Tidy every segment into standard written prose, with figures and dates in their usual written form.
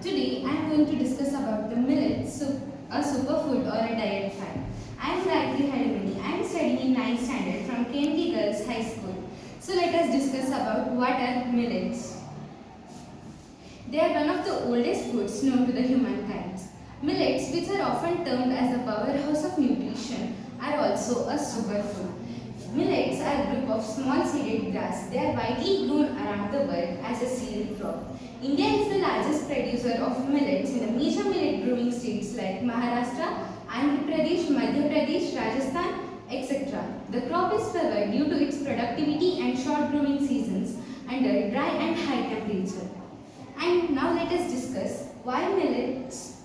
Today I am going to discuss about the millet, a superfood or a diet fad. I am Gayatri Hadimani. I am studying in 9th standard from KMT Girls High School. So let us discuss about what are millets. They are one of the oldest foods known to the humankind. Millets, which are often termed as the powerhouse of nutrition, are also a superfood. Millets are a group of small seeded grass. They are widely grown around the world as a cereal crop. India is the largest producer of millets in the major millet growing states like Maharashtra, Andhra Pradesh, Madhya Pradesh, Rajasthan, etc. The crop is favored due to its productivity and short growing seasons under dry and high temperature. And now let us discuss why millets.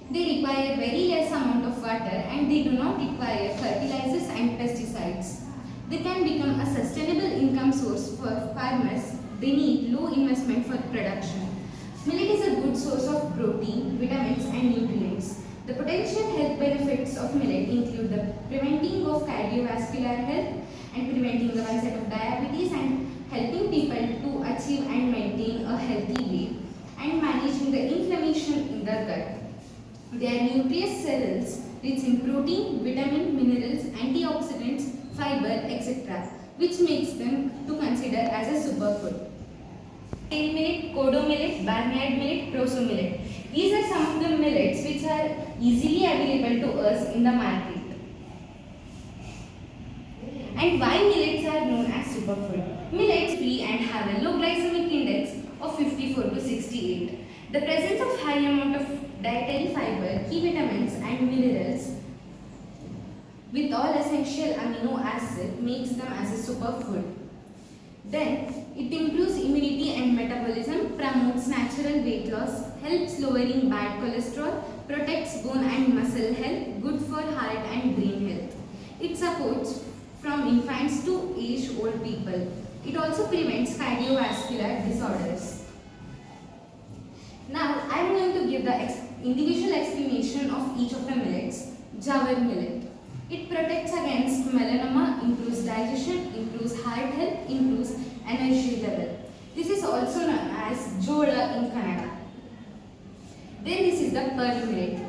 They require very less amount of water and they do not require fertilizers and pesticides. They can become a sustainable income source for farmers. They need low investment for production. Millet is a good source of protein, vitamins and nutrients. The potential health benefits of millet include the preventing of cardiovascular health and preventing the onset of diabetes and helping people to achieve and maintain a healthy weight and managing the inflammation in the gut. They are nutritious cereals rich in protein, vitamin, minerals, antioxidants, fiber, etc., which makes them to consider as a superfood. Tail millet, kodo millet, barnyard millet, proso millet. These are some of the millets which are easily available to us in the market. And why millets are known as superfood? Millets free and have a low glycemic index of 54 to 68. The presence of high amount of dietary fiber, key vitamins and minerals with all essential amino acids makes them as a superfood. Then it improves immunity and metabolism, promotes natural weight loss, helps lowering bad cholesterol, protects bone and muscle health, good for heart and brain health. It supports from infants to aged old people. It also prevents cardiovascular disorders. Now I am going to give the individual explanation of each of the millets. Jawar millet. It protects against melanoma, improves digestion, improves heart health, improves energy level. This is also known as Jola in Kannada. Then this is the pearl millet.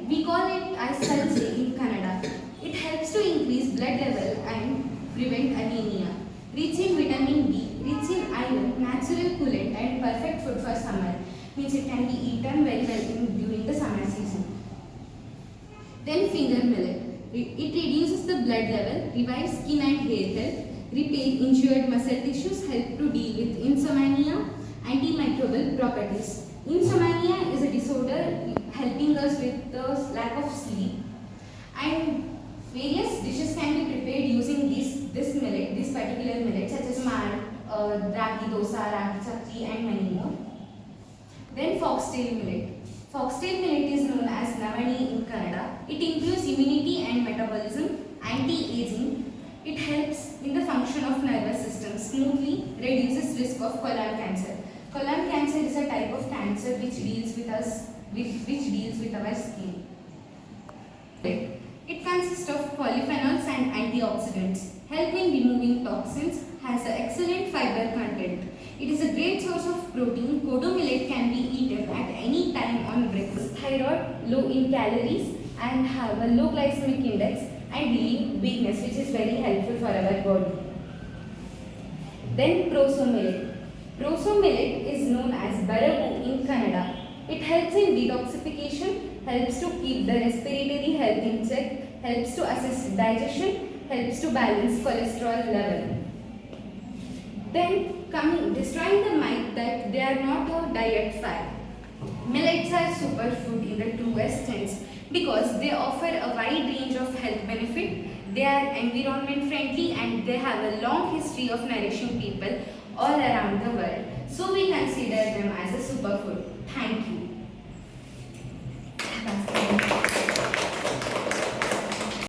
We call it as Salsi in Kannada. It helps to increase blood level and prevent anemia. Rich in vitamin D, rich in iron, natural coolant and perfect food for summer. Means it can be eaten very well during the summer season. Then finger millet. It reduces the blood level, revives skin and hair health, repair injured muscle tissues, help to deal with insomnia, antimicrobial properties. Insomnia is a disorder helping us with the lack of sleep. And various dishes can be prepared using this particular millet, such as ragi dosa, ragi chapati and many more. Then foxtail millet. Foxtail millet is known as Navani in Kannada. It improves immunity and metabolism, anti-aging. It helps in the function of nervous system smoothly, reduces risk of colon cancer. Colon cancer is a type of cancer which deals with our skin. It consists of polyphenols and antioxidants, help in removing toxins, has an excellent fiber content. It is a great source of protein. Kodo millet can be eaten at any time on breakfast. Thyroid, low in calories and have a low glycemic index and relieve weakness, which is very helpful for our body. Then proso millet. Proso millet is known as Baragu in Kannada. It helps in detoxification, helps to keep the respiratory health in check, helps to assist digestion, helps to balance cholesterol level. Then destroying the myth that they are not a diet fad. Millets are superfood in the truest sense because they offer a wide range of health benefit. They are environment friendly and they have a long history of nourishing people all around the world. So we consider them as a superfood.